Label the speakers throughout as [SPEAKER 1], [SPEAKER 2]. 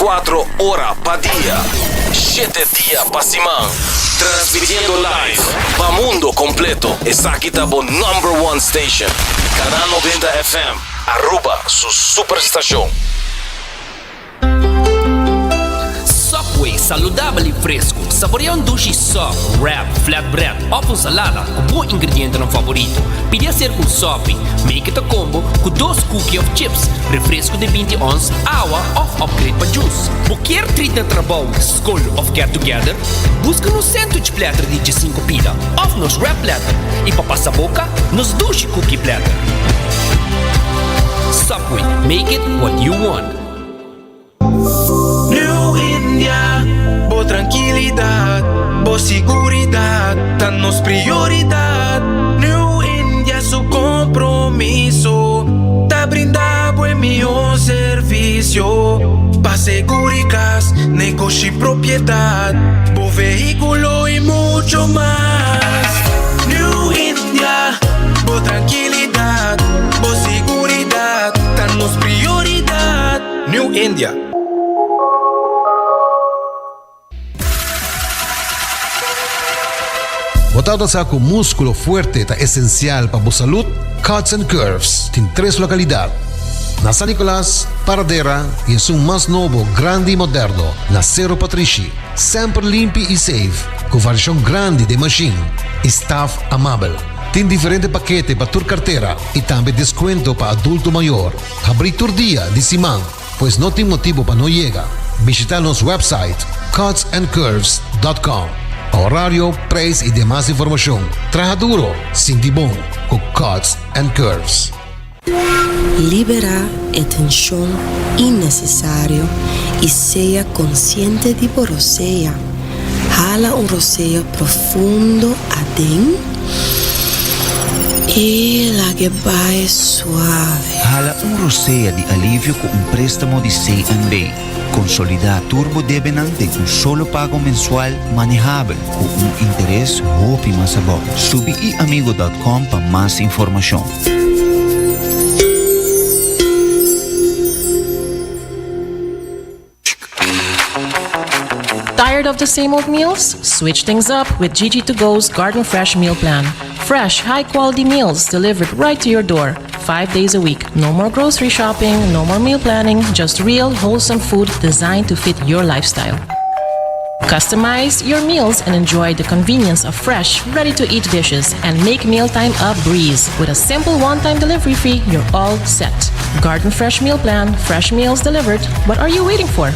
[SPEAKER 1] 24 horas pa' día, 7 días pa' semana. Transmitiendo live pa' mundo completo. Es aquí tabo #1 station. Canal 90 FM. Aruba, su superestación.
[SPEAKER 2] Subway, saudável e fresco. Saboreia sushi soft, wrap, flatbread ou com salada, com bom ingrediente no favorito. Pide a ser com sopi, make it a combo com 2 cookies of chips, refresco de 20 ons, água ou upgrade para juice. Qualquer treat na trabalho, school ou get together, busca no sandwich platter de 5 pila, ou nos wrap platter, e para passar a boca, nos sushi cookie platter. Subway, make it what you want.
[SPEAKER 3] New India, boa tranquilidade, boa seguridade, tá nos prioridade. New India, su compromiso, tá brindando en meu serviço. Pa seguricas, negocio y propiedad, bo vehículo y mucho más. New India, boa tranquilidad, boa seguridad, tá nos prioridad. New India.
[SPEAKER 4] Botado sa com músculo fuerte está esencial para a saúde, Cuts and Curves tem 3 localidades. Na San Nicolás, Paradera e em um mais novo, grande e moderno, na Cerro Patrici. Sempre limpo e safe, com variação grande de machine. Staff amável. Tem diferentes paquetes para tua carteira e também desconto para adulto maior. Abrir todo dia de semana, pois não tem motivo para não chegar. Visitar nosso website cutsandcurves.com. Horário, preço e demais informação. Traja duro, sinti bom, com Cuts and Curves.
[SPEAKER 5] Libera a tensão innecessária e seja consciente de por roceia. Jala roceio profundo adentro e la que vai suave.
[SPEAKER 6] Jala roceia de alívio com préstamo de C&B. Consolidar Turbo Debenante com solo pago mensual manejável com interés hope mais bom. Subiamigo.com para mais informação.
[SPEAKER 7] Tired of the same old meals? Switch things up with GG2Go's Garden Fresh Meal Plan. Fresh, high-quality meals delivered right to your door, 5 days a week. No more grocery shopping, no more meal planning, just real, wholesome food designed to fit your lifestyle. Customize your meals and enjoy the convenience of fresh, ready-to-eat dishes and make mealtime a breeze. With a simple one-time delivery fee, you're all set. Garden Fresh Meal Plan, fresh meals delivered. What are you waiting for?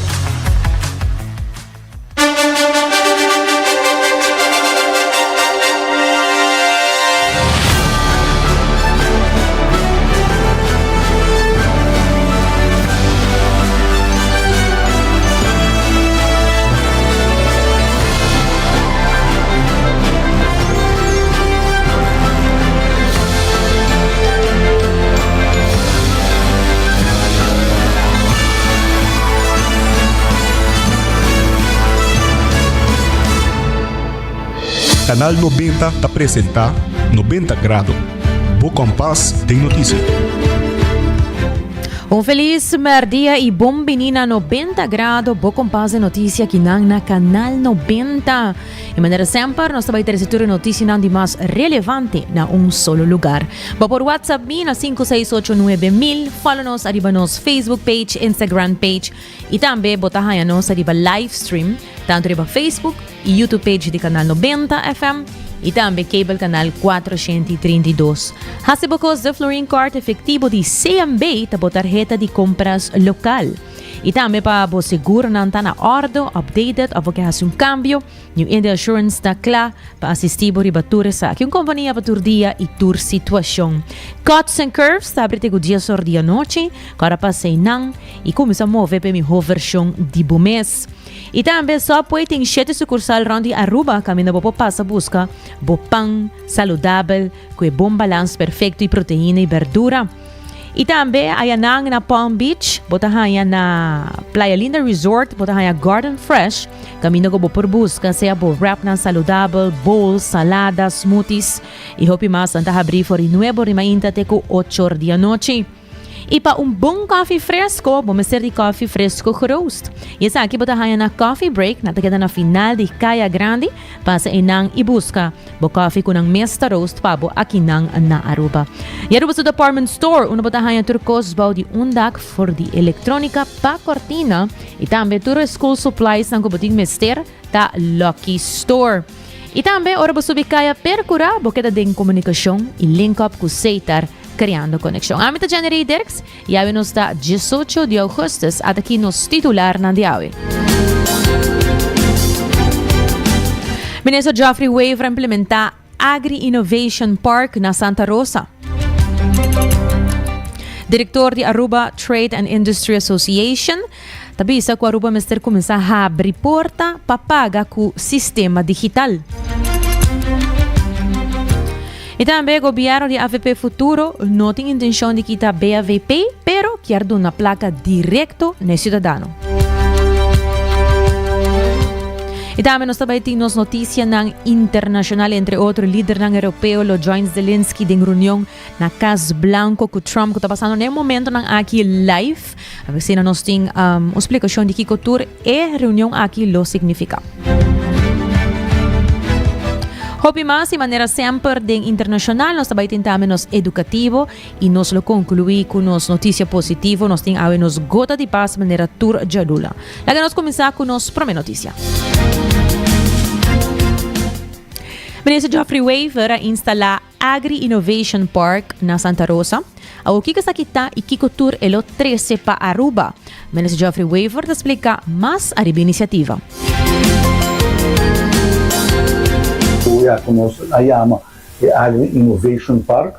[SPEAKER 8] Canal 90 te apresenta 90 Grado. Bo Compass tem notícia.
[SPEAKER 9] Feliz dia e bom menina 90 grado, bo compass de notícia aqui na Canal 90. De maneira sempre, nós também teremos a notícia de mais relevante na solo lugar. Por WhatsApp, na 5689000, follow-nos arriba nos Facebook page, Instagram page e também botar-nos arriba live stream, tanto arriba Facebook e YouTube page de Canal 90 FM e também cable canal 432. Hasibocos de Florin Card efetivo de CMB tabo tarjeta de compras local. E também para você seguro não está na ordem, updated, ou que hace cambio, New India Assurance está claro para assistir por ribatura sa que companhia para tur dia e tur situação. Cuts and Curves está aberto o dia sor dia noite, para passei não e começa a mover para minha versão de mês. E também só pode ter 7 sucursal rondi Aruba, caminho para passa busca bo pão saudável com bom balanço perfeito e proteína e verdura. E também ayan na Palm Beach, botahan na Playa Linda Resort, botahan Garden Fresh, caminho ko por busca seja bo wrap na saudável, bowls, saladas, smoothies, e hopi mas anta abrir for nuevo rimainta te ko 8 dia noche. E para bom coffee fresco, vamos ser de coffee fresco roast. E essa aqui bota na coffee break, na queda na final de Kaya Grande, passa inang e busca bo coffee kunang mesta roast pabo aqui na Aruba. E Aruba sa department store, una bota turcos bau di undak for di elektronika pa cortina e também turo school supplies ng kubuting mester ta Lucky Store. E também ora bo subikaya percura bo queda de comunicação e link up com Seitar criando conexão. Amita January Dirks, e aí nos está 18 de agosto, até aqui nos titular na diawe. Ministro Geoffrey Weaver implementar Agri Innovation Park na Santa Rosa. Diretor de Aruba Trade and Industry Association, tabisa ko Aruba Mr. começar a abrir porta para pagar com sistema digital. E também o governo de AVP Futuro não tem intenção de quitar BAVP, pero quer dar uma placa direto no cidadão. E também nós também temos notícias internacional, entre outros, líder europeu, o Joint Zelensky, de reunião na Casa Blanca com Trump, que está passando no momento aqui live. A ver se nós temos uma explicação de que tour é reunião aqui lo significa. Hopi mas, de maneira sempre de internacional, nós também tentamos educativo e nós lo concluí com nos notícia positiva, nós temos nos gota de paz de maneira tour jadula. Laga nós começar com nos primeira notícia. Ministro Geoffrey Weaver instala Agri Innovation Park na Santa Rosa. O que está aqui e que tour é o 13 para Aruba. Ministro Geoffrey Weaver explica mais a iniciativa.
[SPEAKER 10] Como a llama Agri Innovation Park,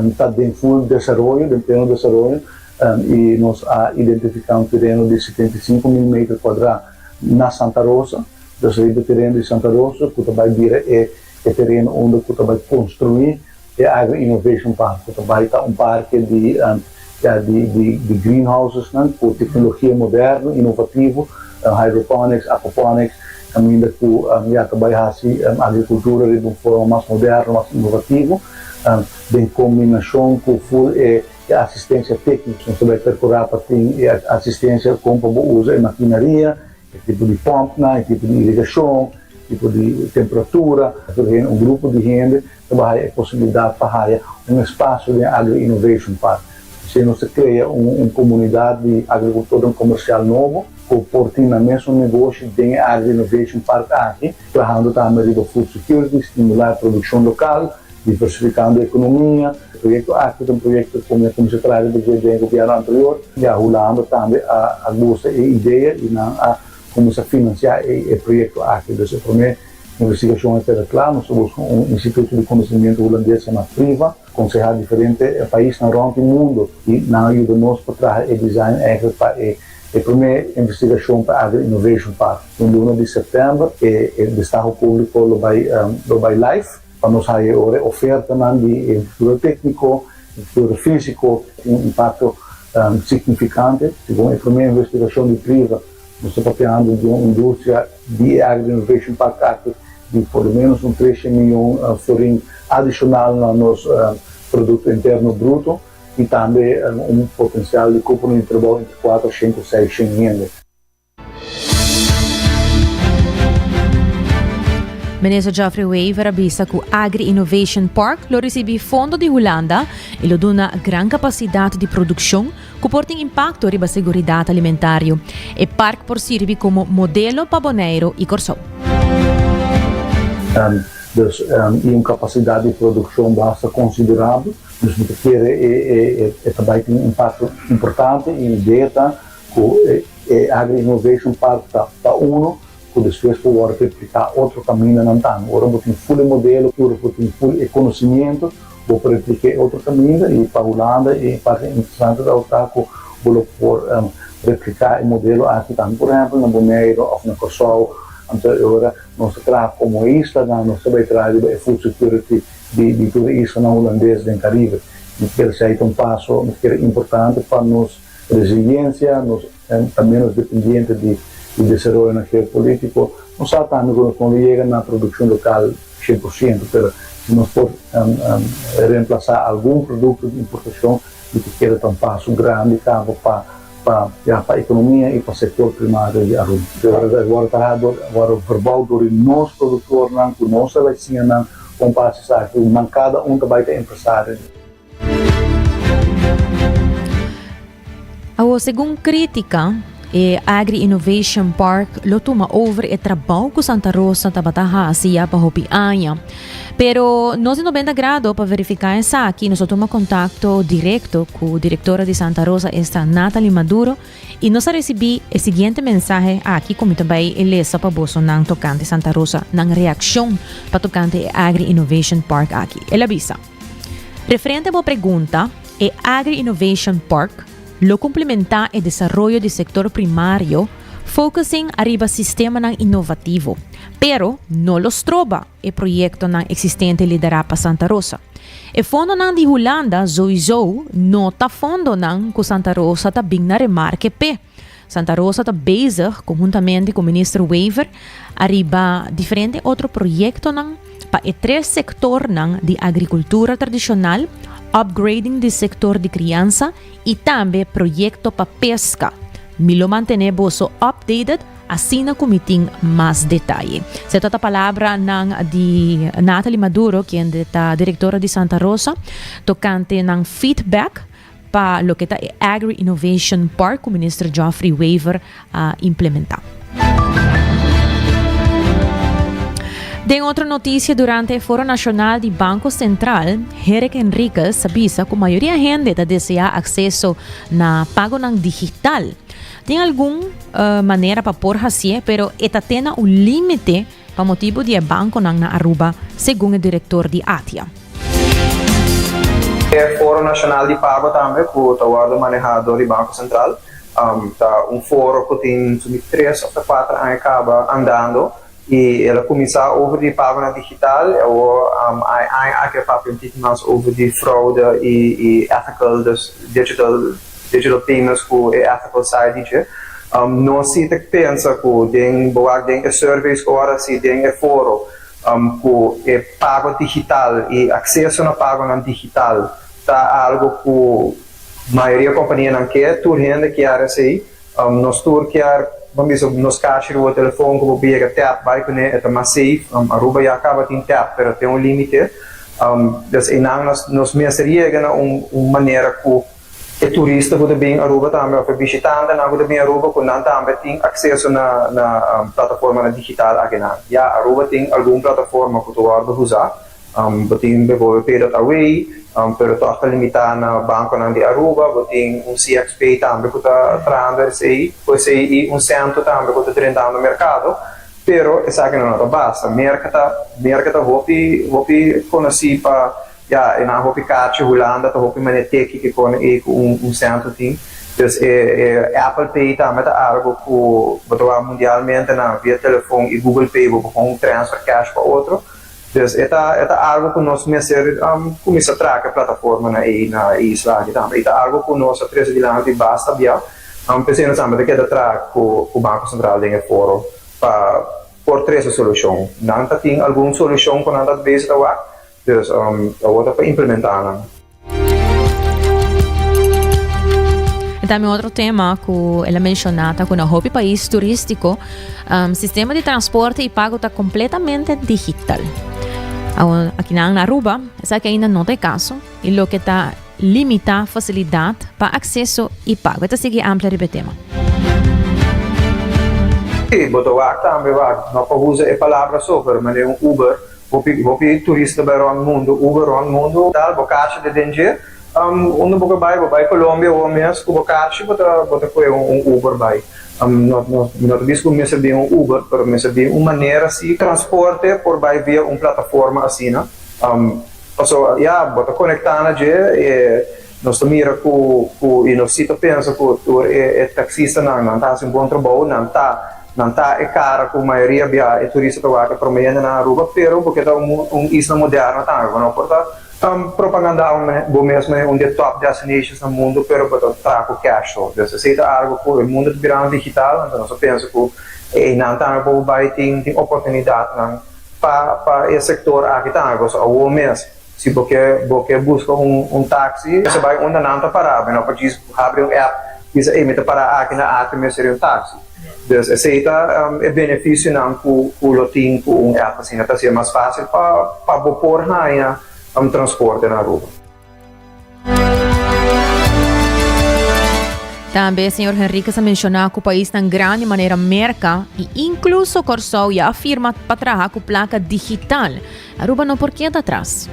[SPEAKER 10] está em full desarrollo, em pleno desarrollo, e nós identificamos um terreno de 75 mil metros quadrados na Santa Rosa. Então, o terreno de Santa Rosa, que vai vir é terreno onde vai construir é Agri Innovation Park, que vai estar parque de greenhouses, com tecnologia moderna, inovativa, hydroponics, aquaponics, ainda com a agricultura de uma forma mais moderna, mais inovativa, em combinação com a assistência técnica, você vai percorrer para ter assistência com o uso de maquinaria, tipo de pompa, tipo de irrigação, tipo de temperatura, grupo de gente que vai a possibilidade para espaço de Agri Innovation Park. Se não se cria uma comunidade de agricultura comercial novo, portinho mesmo negócio de Agri Innovation Park aqui, trabalhando também com food security, estimular a produção local, diversificando a economia. O projeto aqui é um projeto como se traz do governo anterior, e rolando também a gosta e ideia e como se financiar o projeto aqui. Então, a primeira investigação é clara, nós somos instituto de conhecimento holandês na Priva, aconselhar diferentes países no mundo e na ajuda nós para trazer o design para a primeira investigação para a Agri Innovation Park. No 1 de setembro, o Estado Público vai live, para nós ter oferta de infraestrutura técnica, infraestrutura física, um impacto significante. Segundo a primeira investigação de Priva, nós estamos falando de uma indústria de Agri Innovation Park de por menos 13 milhões florim adicional no nosso produto interno bruto e também potencial de cupo no intervalo entre 400 e 600 ienes.
[SPEAKER 9] Ministro Geoffrey Weaver avisa que o Agri Innovation Park lo recebe fundo de Holanda e lo dá uma grande capacidade de produção que porta impacto riba seguridade alimentar. E parque por servir como modelo para Bonaire e Corsão.
[SPEAKER 10] E uma capacidade de produção bastante considerável. Dus we keren het een impacto importante in dieta com Agri Innovation Park para uno, que depois pode replicar outro caminho na Antana. Agora vou ter full modelo, agora vou ter full conhecimento, vou replicar outro caminho e para a Holanda e parte interessante da Otaco vou por replicar o modelo aqui também, por exemplo, na Bonaire ou na Corsão. Então agora nós trabalhamos como isla, nós também trabalhamos a food security de toda a isla holandesa do Caribe. Isso é um passo importante para nós resiliência, nós também nos dependentes de desenvolvimento geopolítico. Nós também quando chega na produção local 100%, pero se nós por reemplazar algum produto de importação, e que queda um passo grande para a economia e para o setor primário de Aruba. Agora o verbal do nosso produtor, com nossa vacina, com passos aqui, cada também tem empresário.
[SPEAKER 9] Segundo crítica, Agri Innovation Park lo toma over e trabalho com Santa Rosa tabataha asiya pa hopi anya. Pero nós em 90 grados para verificar essa aqui, nós toma contato direto com a diretora de Santa Rosa, esta Natalie Maduro, e nós recebi o seguinte mensagem aqui, como também ele para bolso ng tocante Santa Rosa, ng reação para tocante Agri Innovation Park aqui. Ela avisa. Referente a pergunta, Agri Innovation Park lo complementa o desarrollo do sector primário, focusing arriba sistema ng inovativo, pero no los troba o proyecto ng existente lidera pa Santa Rosa. E fondo ng di Holanda, sowieso, no ta fondo ng ku Santa Rosa ta bing na remarque pe. Santa Rosa ta bezig, conjuntamente com o ministro Wever, arriba diferente outro proyecto ng pa e tres sector ng di agricultura tradicional, upgrading do sector de criança e também projeto para pesca. Milo mantenemos updated, assim na comiting mais detalhe. Se toda a palavra de Natalie Maduro, que é a diretora de Santa Rosa, tocante ng feedback para lo que está Agri Innovation Park, o ministro Geoffrey Wever implementar. De outra notícia, durante o Foro Nacional do Banco Central, Henrique Enriquez avisa que a maioria da gente deseja acesso na pago ng digital. Tem alguma maneira para pôr assim, pero esta tem um limite para motivo de banco na Aruba, segundo o diretor de ATIA.
[SPEAKER 11] O Foro Nacional de Pago também, que está manejado do Banco Central, tá foro que tem 3 ou 4 anos acaba andando. E ela começar over de pago na digital, ou aquele papel mais over de fraude e ethical, dus digital payments com ethical side. Nós se pensa que tem serviço agora se tem foro com pago digital e acesso na pago na digital, tá algo que a maioria da companhia não quer, tudo gente quer assim, nós tudo quer. Vamos nos caixas o telefone como pega tap vai com é mais safe Aruba já acaba tem tap pero tem limite nos mereceria maneira que turista pode bem Aruba também para visitante não pode bem Aruba com não também tem acesso na plataforma digital aqui já Aruba tem alguma plataforma que tu pode usar tem Pay That Away pero to está limitado na banco de Aruba, tem CXP também que está trazendo pois aí centro também que está treinando no mercado, pero essa que não basta, mercado hopi conheci para já na hopi caixa Holanda, hopi manetek que com centro tem, então Apple Pay também tá algo que botar mundialmente na via telefone e Google Pay vou transfer cash para outro. Então, é algo que nós começamos a trazer a plataforma na Israel também. É algo que nós precisamos de basta já. Pensamos também que trazer com o Banco Central em foro para por 3 soluções. Não tem alguma solução que não está bem lá. Então, agora para implementar.
[SPEAKER 9] E também outro tema que ela mencionava, que no hobby país turístico, sistema de transporte e pago está completamente digital. Aqui na Aruba, essa que ainda não tem caso, e o que está limita a facilidade para acesso e pago. Então, sigue ampla de tema.
[SPEAKER 11] Sim, botar também não para usar a palavra super, mas é Uber. Vou turista para o mundo, Uber o mundo, dá bocaixa de danger. Onde você vai Colômbia ou mesmo, o bocaixa, bota com Uber vai. Não visto que me sabia Uber, mas me sabia uma maneira de transporte por vai via uma plataforma assim, né? Bota conectar nós mira que e nós cita pensa que o taxista não está assim bom trabalho, não está é cara que a maioria é turista para prometer na Aruba, pero porque é isla moderna também, não porta propaganda mesmo um dos top destinations no mundo, pero para trago cash. Então, se é algo que o mundo virando digital, então nós penso que não também vai ter oportunidade para esse sector aqui também, você o mês. Se você busca táxi, você vai onde não está parado, não pode abrir app, diz, me está parado aqui na app, me seria táxi. Então, esse é benefício não com o lotim, com app, assim, está sendo mais fácil para pôr na transporte na rua.
[SPEAKER 9] Também, Sr. Henrique, mencionou que o país tem grande maneira merca e incluso Corsol já afirma para trabalhar com placa digital. Aruba não porquê está atrás.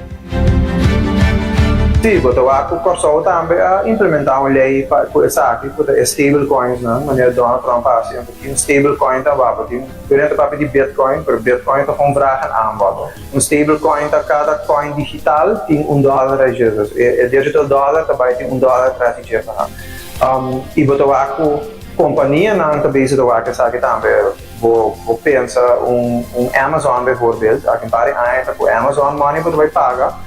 [SPEAKER 11] Sim, o Corsol também implementar uma lei para essa aqui, para stablecoins, né? Maneira Donald Trump assim, porque stablecoin está porque durante para de Bitcoin, para Bitcoin está com vragen aanbod. Stablecoin está cada coin digital tem $1 a Jesus. Digital dollar também tem $1 para se chegar. E a companhia não também se doa que sabe também vou pensar Amazon bijvoorbeeld, aqui em Paris ainda com Amazon money você vai pagar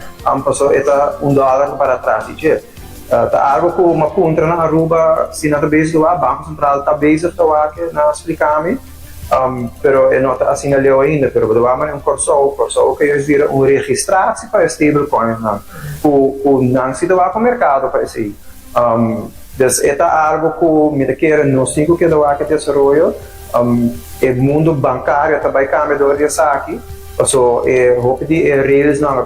[SPEAKER 11] passou eta $1 para trás e tá algo com uma contra na Aruba se não também se doa banco central tá bem se doa que não explicar-me pero é nota assim ali ainda pero doa mas Corsol que eles viram registração para stablecoins não o não se doa com o mercado para isso dus esta algo que me quer no sigo que do que desarrollo o mundo bancário também cambia de aqui so hope de rails não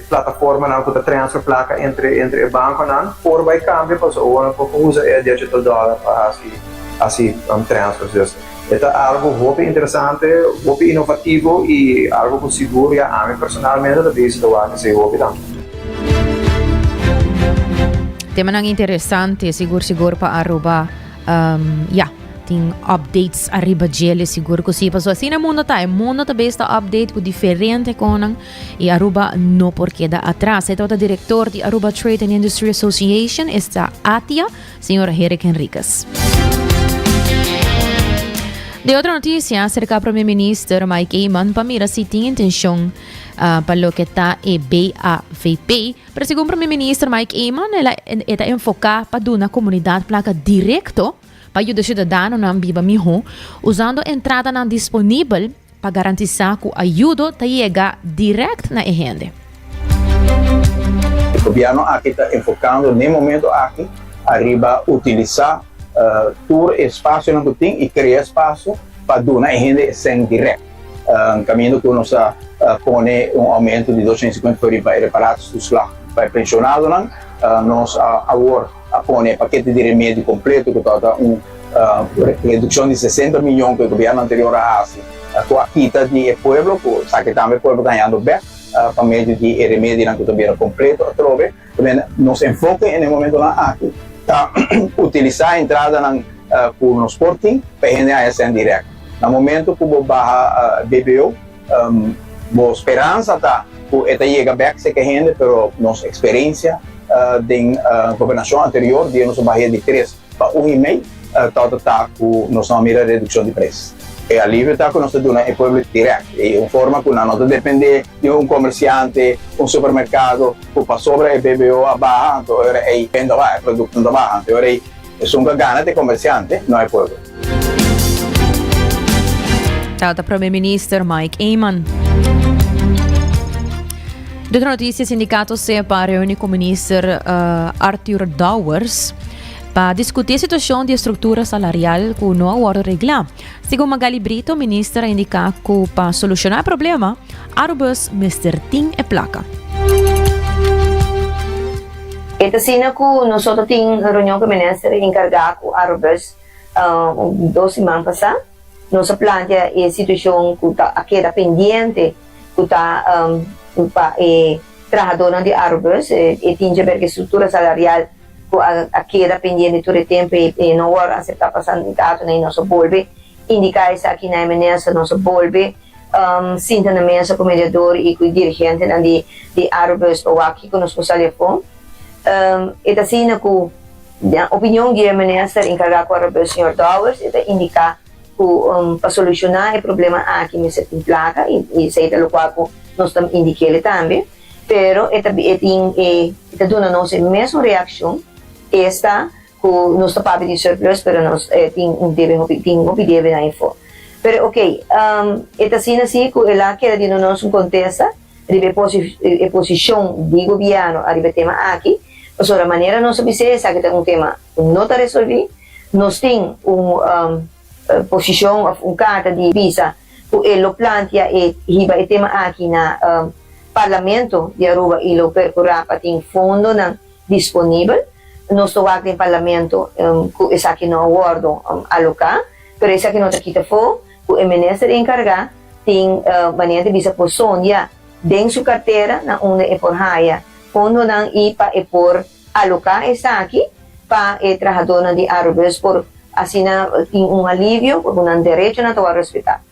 [SPEAKER 11] plataforma não que transfer placa entre banco não por vai cambia so uma pouco usa digital dollar para assim transfers esta algo hope interessante hope inovativo e algo que seguro já a mim personalmente da base do que se hope também.
[SPEAKER 9] Tema nang interessante, siguro para Aruba, tem updates arriba gele, siguro que sim. So, assim na mundo também está update com diferente conan e Aruba não porque da atrás. Então, o diretor de Aruba Trade and Industry Association está ATIA, Sr. Eric Henriquez. De outra notícia, acerca do primeiro-ministro Mike Eyman, para mira se tem intenção para o que está e BAVP, pero segundo o primeiro-ministro Mike Eyman, ela está enfocada para dar na comunidade placa direto para ajudar o cidadão na viva melhor, usando a entrada não disponível para garantizar que a ajuda chega direto na gente.
[SPEAKER 12] O governo aqui está enfocando no momento aqui arriba utilizar todo espaço que tem e criar espaço para dar a gente sem direto. Caminho que nós põe aumento de 250 para reparados dos lá para pensionado nós agora põe paquete de remédio completo que toda redução de 60 milhões que o governo anterior fez com a quita de pueblo que sabe também o pueblo ganhando bem para meio de remédio que o governo completo trove também nos enfoca no momento lá aqui utilizar a entrada com o Sporting para a gente essa em direto. No momento que eu barra BBO, a esperança está que chega bem que a gente, pero nossa experiência da governação anterior, de nossa barreira de 3 para 1,5, está com nossa mira de redução de preços. E alívio está com nossa dona em povo direto, e uma forma que não depende de comerciante, supermercado, que para sobre BBO a barra, então é venda lá, produto da barra, então é uma gana de comerciante, não é povo.
[SPEAKER 9] Tata Primeiro-Ministro Mike Eyman. De outra notícia, o sindicato se reúne com o ministro Arthur Dowers para discutir a situação de estrutura salarial que não agora regla. Segundo Magali Brito, o ministro indica que para solucionar o problema, Arubus Mr. Ting e placa.
[SPEAKER 13] Esta cena que nós temos reunião com o ministro encarregado com Arubus 2 semanas passadas. Nossa plantea a situação que está pendente, que está trabalhadora de Arubus, e tem que ver que a estrutura salarial que está pendente todo o tempo e não vai aceitar passando em casa nem nosso bolbe, indicar isso aqui na mesa nosso bolbe, sinta na mesa com o mediador e com o dirigente de Arubus ou aqui com nosso telefone. Esta assim que a opinião do ministro encarregado com Arubus, Sr. Dowers, indica para solucionar o problema aqui me se tem placa e sei da qual nós estamos indicando também, pero está dando nossa mesma reação esta que nós estamos pedindo surplus, pero nós tem um deve na info. Pero esta cena sí, que ela queda de nós contesta, ribe posição de governo, ribe tema aqui, ou seja, a maneira nós observamos que tem tema não está resolvido, nós tem posição, carta de visa, que ele plantea e riba o tema aqui na parlamento de Aruba e lo percorra para ter fundo disponível, nós estamos em parlamento que essa aqui não acordo alocar, pero essa aqui não está aqui for, que o ministro encarregado tem maneira de visa posição já dentro sua carteira na onde é por raia, fundo não ir para por alocar essa aqui para o trabalhador de Arubas por assim tem alívio, por direito na tua respeitar.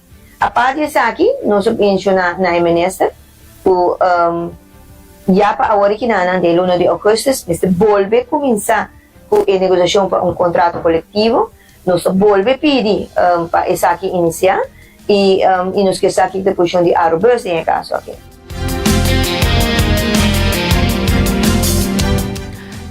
[SPEAKER 13] A parte dessa aqui, nós mencionamos na ministra, que já para a hora que na de 1 de agosto, nós volve começar com a negociação para contrato coletivo, nós volve pedir para essa aqui iniciar e nós que essa aqui da posição de Arubas em caso aqui.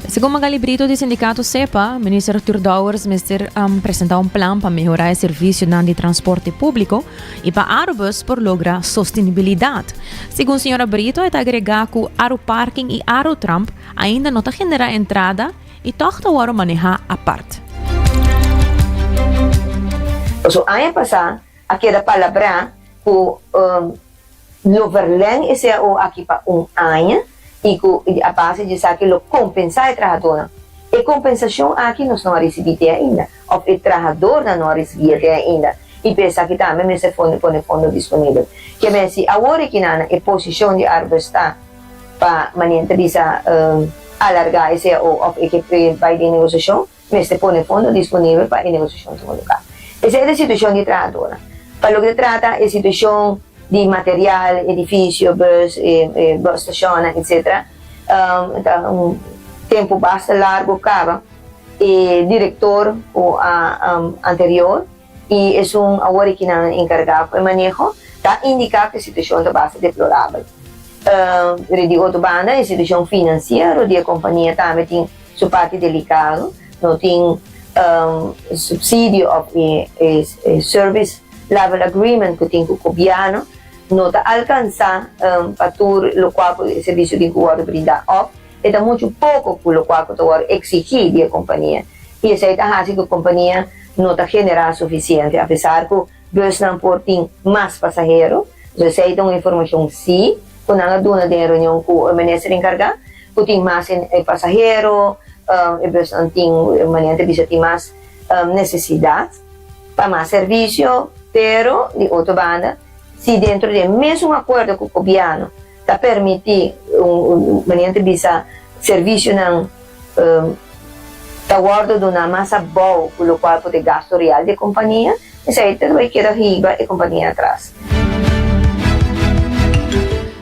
[SPEAKER 9] Segundo Magali Brito do Sindicato CEPA, o ministro Arthur Dowers apresentou plano para melhorar o serviço de transporte público e para Arubus por lograr sustentabilidade. Segundo a senhora Brito, é agregar que o Aeroparking e Aerotramp ainda não está generando entrada e toca o manejar a parte.
[SPEAKER 13] So, ano passado, aqui da palavra que o verleng é o aqui para ano, e a base de que lo compensar o trabalhador. E compensação aqui nós não recebemos ainda, ou o trabalhador não recebeu ainda. E pensa que também me se põe fundo disponível. Que me se agora que na posição de Arubas está para manter bisa alargar esse ou que vai de negociação, me se põe fundo disponível para a negociação do local. Essa é a situação de trabalhador. Para o que trata a situação de material, edifício, bus estação, etc. Tempo bastante largo acaba. E diretor anterior e é agora que não encarregado de manejo, está indicado que a situação está bastante deplorável. De outra banda, a situação financeira da companhia também tem sua parte delicada, não tem subsídio ou service level agreement que tem com o governo, não está alcançar para o qual o serviço de governo brinda up, é muito pouco para o qual o exigir da companhia. E isso está fazendo que a companhia não está generando suficiente, apesar que o bus não tem mais passageiros, você tem uma informação sim, quando a dona de reunião com o ministro encarregado, que tem mais passageiros, o bus não tem maneira de ter mais necessidade para mais serviço, pero de outra banda, se dentro do mesmo acordo com o governo está permitir maneira de serviço não está guardo de uma massa boa, pelo qual pode gasto real da companhia, isso aí vai quedar riba e a companhia atrás.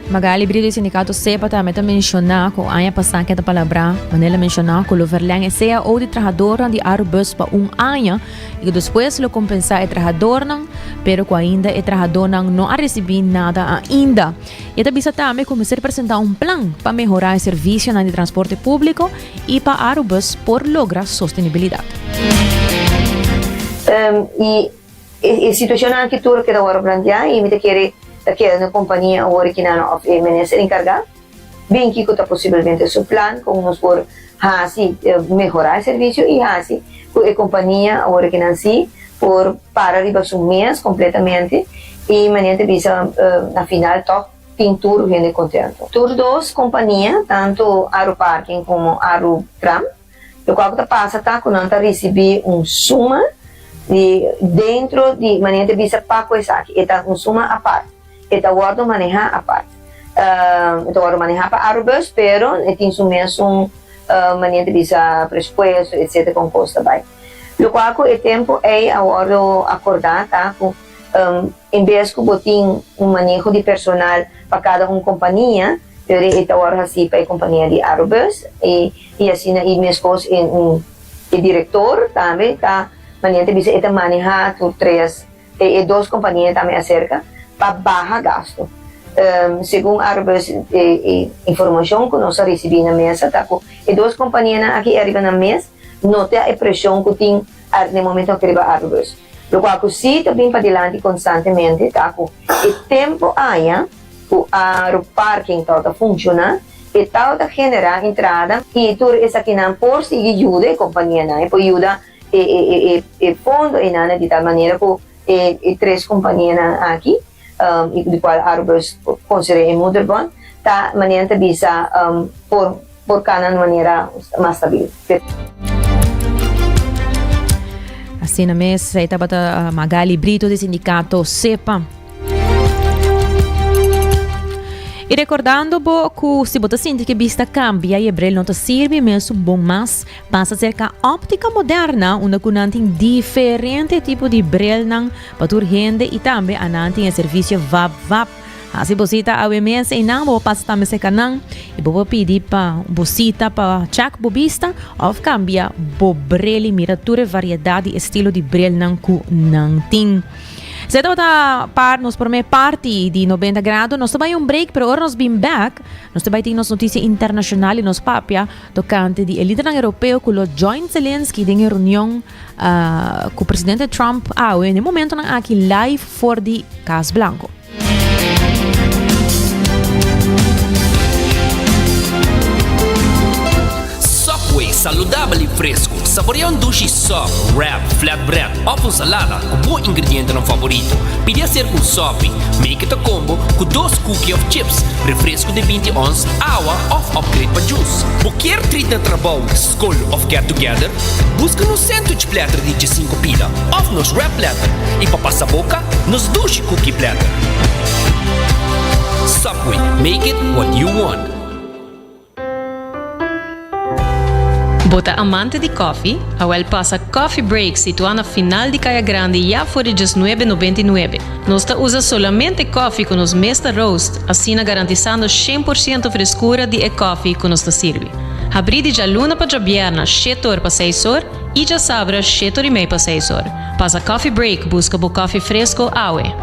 [SPEAKER 9] Magali Brito do Sindicato CEPA também mencionou que o ano passado que a palavra Manela mencionou que o verleng é o de trabalhador de Arubus para ano e que depois lo compensar o trabalhador pero que ainda o trabalhador não recebido nada ainda. E também também começar a apresentar plano para melhorar o serviço de transporte público e para Arubus por lograr sustentabilidade.
[SPEAKER 13] E a situação aqui tudo que agora plantear e me querer que na companhia agora que não é ministro encarregado, bem que está possivelmente seu plano, como nós por melhorar o serviço e assim a companhia agora que não se por para arriba um mês completamente e maneira de na final top pintura gente contento. Todas duas companhias, tanto Aeroparking como Aerotram, o qual está passa tá quando está receber suma de dentro de maneira de pago essa aqui, está suma a parte. Está guardo manejar a parte. Está guardo manejar para Arubus, pero tem o mesmo maneira de presupuesto, etc. com custo vai. O qual o tempo é agora acordar, tá? Em vez que botem manejo de personal para cada companhia, eu está agora assim para a companhia de Arubus e assim e minha esposa o diretor também tá maneira de está manejar por três e duas companhias também acerca para baixar gasto. Segundo a informação que nós recebemos na mesa, tá, e duas companhias aqui arriba na mesa, não tem a pressão que tem no momento que arriba a Arubus. Lo qual così também para adelante constantemente, tá? E tempo haya, o parking está funcionando, e tal da genera entrada, e tu essa que não por si ajuda a companhia, né? Por ajuda e fundo e nada de tal maneira que três companhias aqui, e do qual Arbus considera muito bom, tá maneira bisa por cada maneira mais estável.
[SPEAKER 9] Assim na mesa, estava Magali Brito do sindicato CEPA. E recordando que se você sente que a vista cambia e Brel não te serve mesmo bom mais, passa a ser que a óptica moderna, onde tem diferente tipo de Brel para tu gente e também a tem serviço VAP. Assim você está a mês e não vou passar também esse canal e vou pedir para você para check a vista ou cambia o Brel e miratura variedade e estilo de Brel que não tem. Se está para nos primeira parte de 90 graus, nós temos break, pero agora nós vamos back. Nós também temos notícia internacional e nos papia tocante de líder europeu com o Joint Zelensky em reunião com o presidente Trump. No momento aqui live for the Casa Blanco.
[SPEAKER 2] Saludável e fresco. Saboreia dushi soft, wrap, flatbread ou com salada com bom ingrediente no favorito. Pide ser com sopi. Make it a combo com 2 cookies of chips, refresco de 20 ons, água ou upgrade para juice. Quer treat na trabalho, school of get together? Busca no sandwich platter de 5 pila ou nos wrap platter. E para passar boca, nos dushi cookie platter. Subway, make it what you want.
[SPEAKER 14] Bota amante de coffee, a passa Coffee Break situado na final de Caia Grande já por $19,99. Nós usa solamente coffee com os Mesta Roast, assim garantizando 100% frescura de coffee que nos serve. Abrir de luna para Jabierna, 7 horas para 6 horas, e já sabra 7 horas e meia para 6 horas. Passa Coffee Break, busca o coffee fresco aue.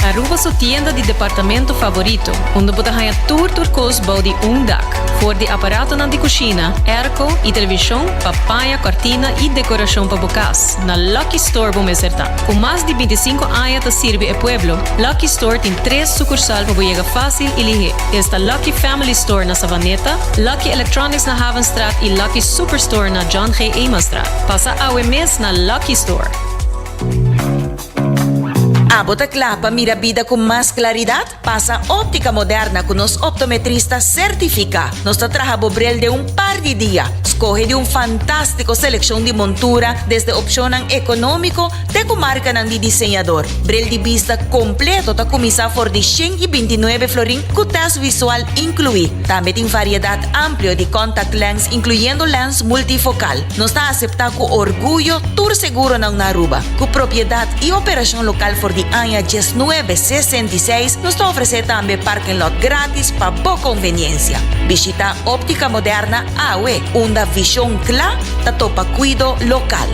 [SPEAKER 14] Aruba sua tienda de departamento favorito, onde você ganha tour turcos body dak, for de aparato de cozinha, airco e televisão, papaya, cortina e decoração para bocas. Na Lucky Store vamos acertar. Com mais de 25 anos de serve o pueblo, Lucky Store tem 3 sucursal para chegar fácil e ligeiro. Está Lucky Family Store na Savaneta, Lucky Electronics na Havenstraat e Lucky Superstore na John G. Eamonstraat. Passa a mês na Lucky Store.
[SPEAKER 15] Bota clapa, mira vida con más claridad. Pasa óptica moderna con los optometristas certifica. Nos trabaja Bobrel de un par de días. Escoge de un fantástico selección de montura desde opción económico de comarca de diseñador. Brel de vista completo ta comisa for de 129 florín con test visual incluí. También tiene variedad amplia de contact lens incluyendo lens multifocal. Nos está aceptado con orgullo tour seguro na Aruba. Con propiedad y operación local for de año 1966 nos ofrece también parking lot gratis para boa conveniencia. Visita Óptica Moderna AWE, una visión clara da topa cuido local.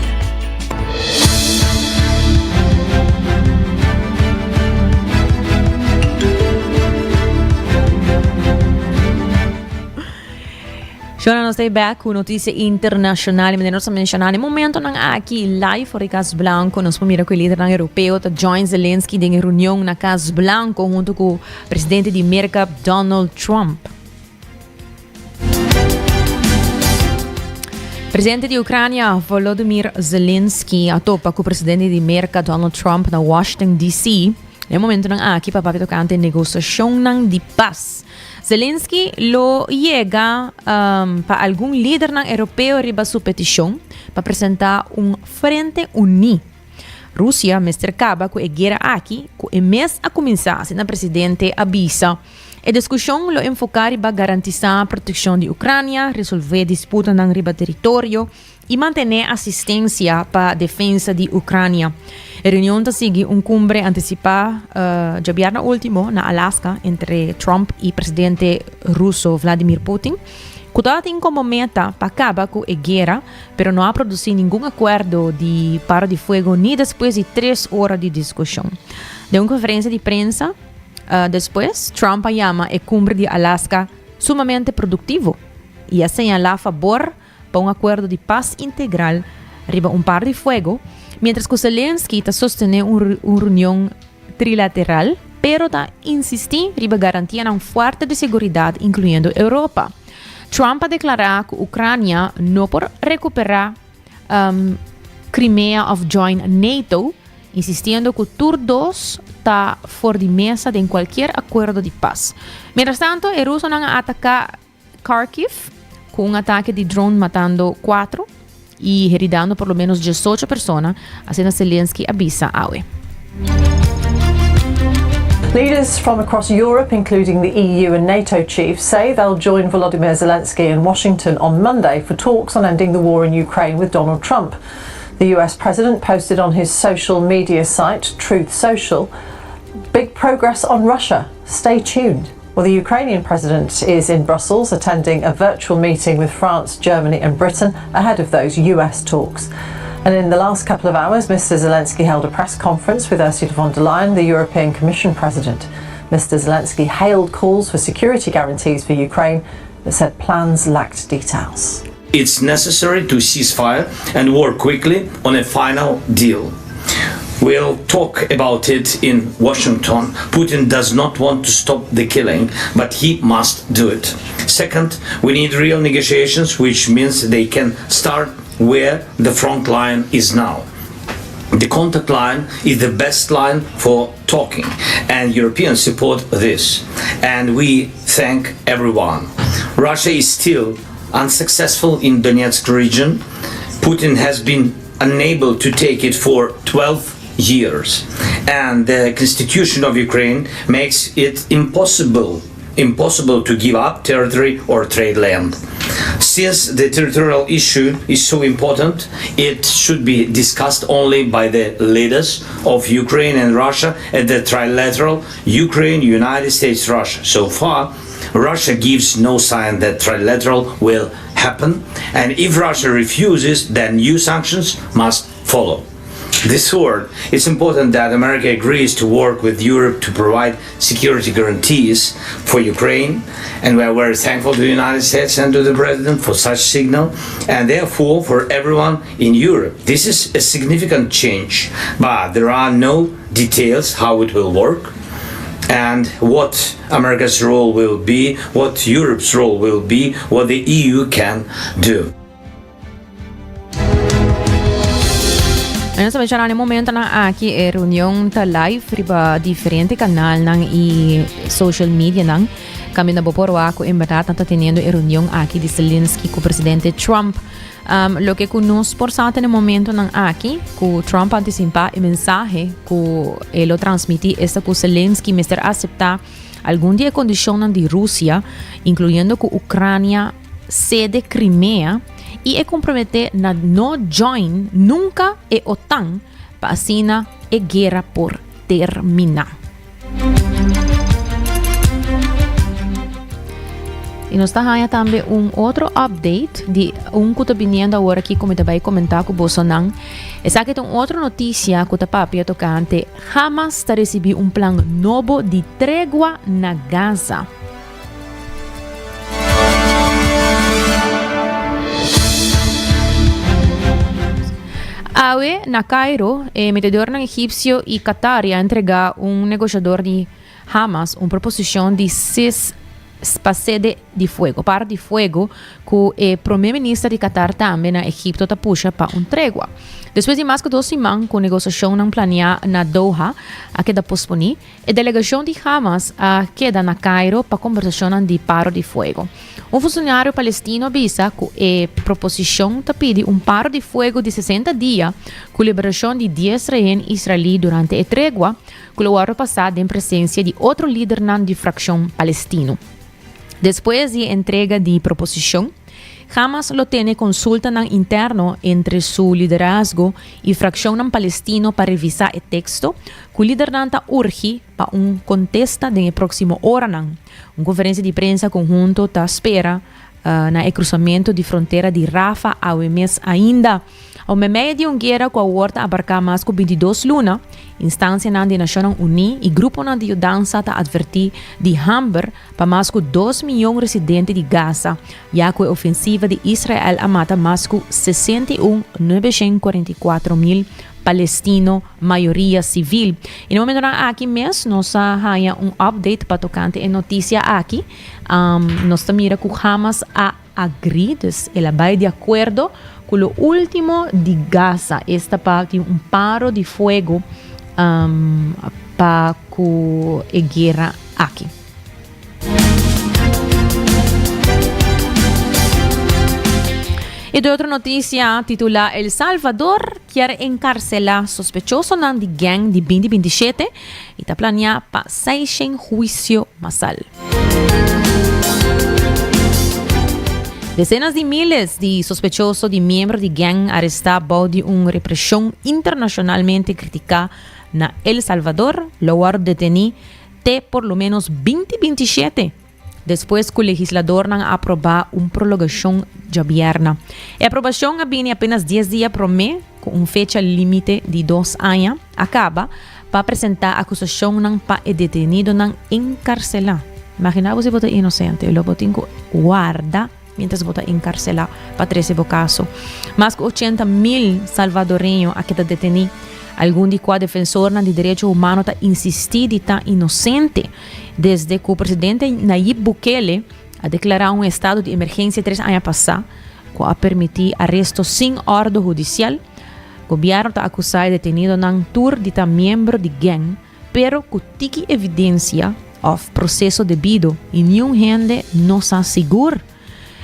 [SPEAKER 9] Agora nós estamos back com notícia internacional e nós mencionar no momento nang aqui live for Casa Blanco nós pomira com o líder europeu da Joint Zelensky em reunião na Casa Blanco junto com o presidente de América Donald Trump. Presidente de Ucrânia Volodymyr Zelensky atopa com o presidente de América Donald Trump na Washington DC. No momento nang aqui para tocante negociação de paz. Zelensky lo llega para algum líder europeu riba sua petição para apresentar frente unido. Rússia mestercaba com a guerra aqui, com o mês a começar, sendo o presidente avisa. A discussão lo enfocar para garantizar a proteção de Ucrânia, resolver disputa no riba território e manter assistência para a defesa de Ucrânia. A reunião segue cumbre antecipada de viernes último na Alaska entre Trump e presidente russo Vladimir Putin. Cuidado tem como meta para acabar com a guerra, pero não há produzido nenhum acordo de para de fogo nem depois de 3 horas de discussão. De uma conferência de prensa, depois, Trump chama a cumbre de Alaska sumamente produtivo e asseñala a favor para acordo de paz integral riba un par de fuego, mientras que Zelensky está sostiene una reunión trilateral, pero está insistí riba garantía una fuerte de seguridad, incluyendo Europa. Trump ha declarado que Ucrania no por recuperar Crimea of join NATO, insistiendo que Tur 2 está fuera de mesa de cualquier acuerdo de paz. Mientras tanto, el ruso ha atacado Kharkiv con un ataque de drone matando 4 y heridando por lo menos 18 personas, haciendo Zelensky avisa AWE.
[SPEAKER 16] Leaders from across Europe, including the EU and NATO chiefs, say they'll join Volodymyr Zelensky in Washington on Monday for talks on ending the war in Ukraine with Donald Trump. The US president posted on his social media site, Truth Social, big progress on Russia. Stay tuned. Well, the Ukrainian president is in Brussels attending a virtual meeting with France, Germany and Britain ahead of those US talks. And in the last couple of hours, Mr. Zelensky held a press conference with Ursula von der Leyen, the European Commission president. Mr. Zelensky hailed calls for security guarantees for Ukraine, but said plans lacked details.
[SPEAKER 17] It's necessary to cease fire and work quickly on a final deal. We'll talk about it in Washington. Putin does not want to stop the killing, but he must do it. Second, we need real negotiations, which means they can start where the front line is now. The contact line is the best line for talking, and Europeans support this. And we thank everyone. Russia is still unsuccessful in Donetsk region. Putin has been unable to take it for 12 years, and the constitution of Ukraine makes it impossible to give up territory or trade land. Since the territorial issue is so important, it should be discussed only by the leaders of Ukraine and Russia at the trilateral Ukraine, United States, Russia. So far, Russia gives no sign that trilateral will happen, and if Russia refuses, then new sanctions must follow. This word, it's important that America agrees to work with Europe to provide security guarantees for Ukraine, and we are very thankful to the United States and to the President for such signal, and therefore for everyone in Europe. This is a significant change, but there are no details how it will work and what America's role will be, what Europe's role will be, what the EU can do.
[SPEAKER 9] Ngayon sa may momento ng aki reunion ta live riba diferente kanal ng social media ng kami naboporwa ko imbatat na teniendo reunion aki di Zelensky ko presidente Trump. Lo que conosco por sa atin momento ng aki ko Trump anticipa mensaje ko lo transmiti esta ko Zelensky mister acepta algún día condicionan de Rusia incluyendo ko Ucrania cede Crimea y compromete na no join nunca OTAN pa asina guerra por terminar. Y nos está también un otro update de un que está viniendo ahora aquí como te voy a comentar con Bolsonaro. Es que una otra noticia que está papia tocante Hamas está recibiendo un plan nuevo de tregua na Gaza. AWE na Cairo, mediador egipcio y Qatar ha entregado un negociador de Hamas una proposición de cessez de fuego, par de fuego, que el primer ministro de Qatar también en Egipto ta puxa para una tregua. Después de más que 2 semanas con negociación planeada na Doha, a queda posponí, a delegación de Hamas queda na Cairo para conversación de paro de fuego. Un funcionario palestino avisa que a proposición ta pide un paro de fuego de 60 días con liberación de 10 rehenes israelíes durante la tregua, que lo ha pasado en presencia de otro líder de fracción palestino. Después de entrega de proposición, Hamas lo tiene consulta interno entre su liderazgo y fracción palestino para revisar el texto, que el líder urge para un contesta en el próximo hora. Una conferencia de prensa conjunto está espera na cruzamento de frontera de Rafah ao mes ainda. O meio de guerra com a horta abarca mais que 22 luna, instância na de Nações Unidas e grupo na de dança ta advertir de hambre para mais que 2 milhões de residentes de Gaza, já que a ofensiva de Israel a mata mais que 61.944.000 palestinos, maioria civil. E no momento aqui mesmo, nós temos update para tocante em notícia aqui. Nós mira que Hamas agrides, ela vai de acordo com o último de Gaza. Esta parte paro de fogo para a guerra aqui. E de outra notícia, titula El Salvador quer encarcelar sospechoso de gang de 2027 e está planeando para 6 juízo masal. Dezenas de miles de sospechosos de membros de gang arrestados bajo de uma repressão internacionalmente criticada na El Salvador, lugar detenido até por lo menos 2027. Depois que o legislador não aprovar uma prorrogação de governo. A aprovação vem apenas 10 dias por mês, com uma fecha limite de 2 anos, acaba para apresentar a acusação para o detenido não encarcelar. Imagina você votar inocente, e logo tem que guardar mientras vota encarcelar para 13 casos. Mais de 80.000 salvadoreños aqui estão detenidos. Alguns de qual defensor de direitos humanos está insistindo de estar inocente desde que o presidente Nayib Bukele a declarar um estado de emergência 3 anos passados, que a permitir arrestos sem ordem judicial. O governo está acusado de detenido num tour de estar membro de gang, pero que tem evidência of processo devido e nenhum gente não está seguro.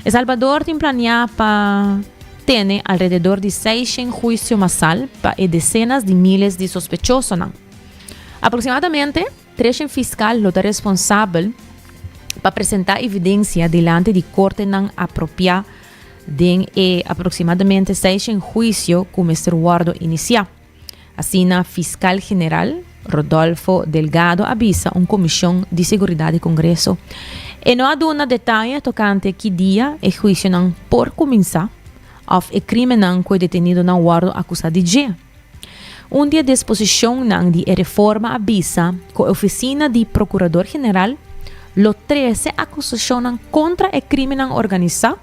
[SPEAKER 9] El Salvador tem planeado para ter alrededor de 6 juízos masal para dezenas de miles de sospechosos. Aproximadamente, 3 fiscais lo responsável para apresentar evidência delante de corte não apropriada de aproximadamente 6 juízos que o Mr. Guardo inicia. Assim, a fiscal general Rodolfo Delgado avisa uma comissão de segurança do Congresso. E não há detalhe tocante que dia o juízo não por começar of o crime não que o detenido não guarda acusado de. Dia de exposição não de reforma avisa que a oficina de procurador-geral lo 13 acusação contra o crime não organizado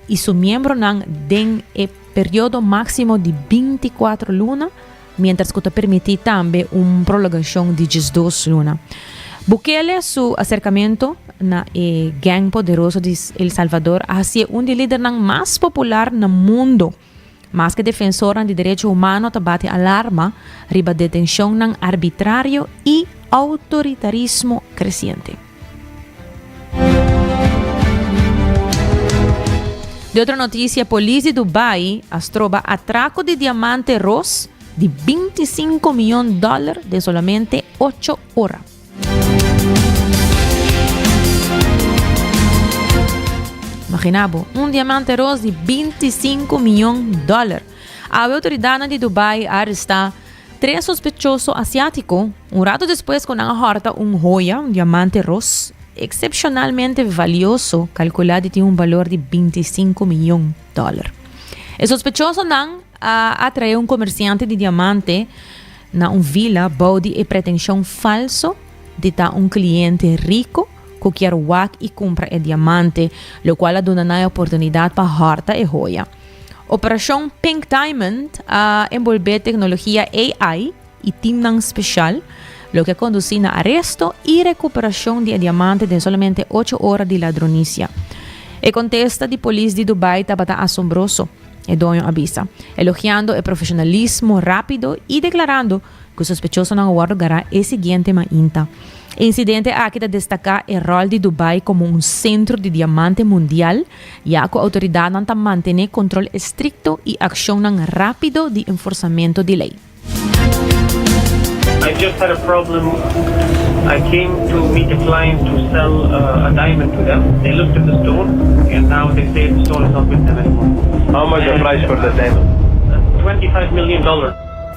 [SPEAKER 9] e seu membro não tem o período máximo de 24 lunas, mientras que permite também uma prolongação de 12 lunas. Bukele, seu acercamento na gang poderoso de El Salvador, ha sido um dos líderes mais populares no mundo. Mais que defensor de direitos humanos, bate alarma riba detenção arbitrário e autoritarismo crescente. De outra notícia, a polícia de Dubai astroba atraco de diamante rosa de $25 milhões de solamente 8 horas. Imaginabo, diamante rosa de $25 milhões. A autoridade de Dubai arresta 3 sospechosos asiáticos. Rato depois, com a horta joia, diamante rosa, excepcionalmente valioso, calculado de valor de $25 milhões. O sospechoso não atraiu comerciante de diamante na vila body e pretensão falso de estar cliente rico que quer wak e compra o diamante, lo qual dá a oportunidade para horta e joia. Operação Pink Diamond envolve tecnologia AI e time especial, lo que conduz a arresto e recuperação de diamante de solamente 8 horas de ladronícia. O contexto de polícia de Dubai estava assombroso, e dono avisa, elogiando o profissionalismo rápido e declarando que o sospechoso não guardará o seguinte mainta. O incidente aqui destaca o rol de Dubai como um centro de diamante mundial, já que a autoridade não mantém controle estricto e ação rápido de enforcamento de lei.
[SPEAKER 18] I just had a problem. I came to meet a client to sell a diamond to them. They looked at the stone, and now they say the stone is not with them anymore.
[SPEAKER 19] How much the price for the diamond?
[SPEAKER 18] $25 million.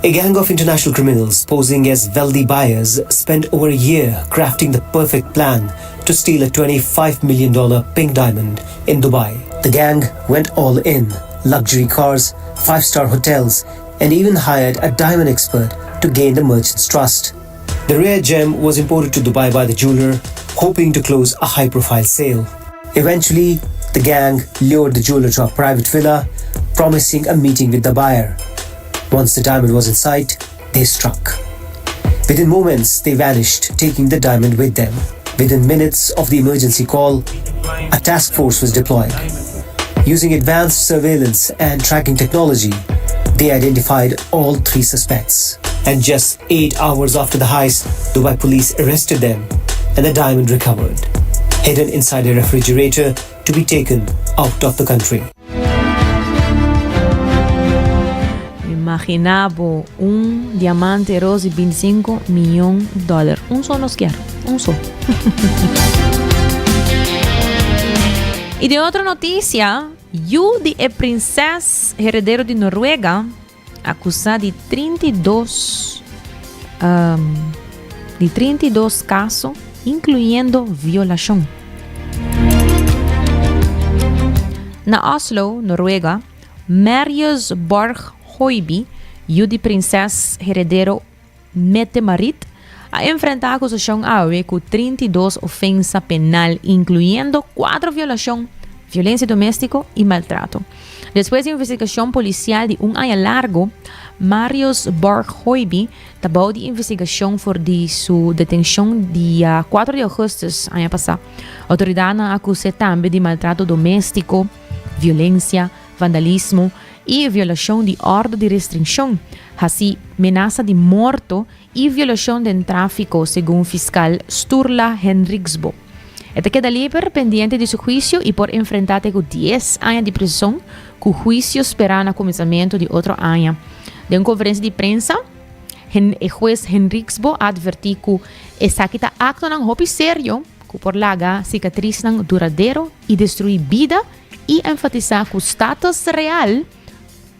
[SPEAKER 20] A gang of international criminals posing as wealthy buyers spent over a year crafting the perfect plan to steal a $25 million pink diamond in Dubai. The gang went all in. Luxury cars, 5-star hotels, and even hired a diamond expert to gain the merchant's trust. The rare gem was imported to Dubai by the jeweler, hoping to close a high-profile sale. Eventually, the gang lured the jeweler to a private villa, promising a meeting with the buyer. Once the diamond was in sight, they struck. Within moments, they vanished, taking the diamond with them. Within minutes of the emergency call, a task force was deployed. Using advanced surveillance and tracking technology, they identified all 3 suspects. And just 8 hours after the heist, Dubai police arrested them and the diamond recovered, hidden inside a refrigerator to be taken out of the country.
[SPEAKER 9] Imaginabo un diamante rosa de $25 millones. Un só nos quer, un só. Y de otra noticia, Judy é princesa heredero de Noruega, acusada de 32 casos, incluyendo violação. Na Oslo, Noruega, Marius Borg Høiby, Judy princesa heredero Mette-Marit, a enfrentar acusação com 32 ofensas penal, incluyendo 4 violações, violência doméstica e maltrato. Depois da investigação policial de ano largo, Marius Borg Høiby acabou de investigação por sua detenção dia 4 de agosto ano passado. A autoridade acusa também de maltrato doméstico, violência, vandalismo e violação de ordem de restrição, assim ameaça de morte e violação de tráfico, segundo o fiscal Sturla Henriksbo. Esta queda livre pendiente de seu juízo e por enfrentar com 10 anos de prisão, com o juízo esperado no começamento de outro ano. De uma conferência de prensa, o juiz Henriksbo advertiu que esta acto não é sério, que por larga cicatriz não duradouro e destruir vida, e enfatizar que o status real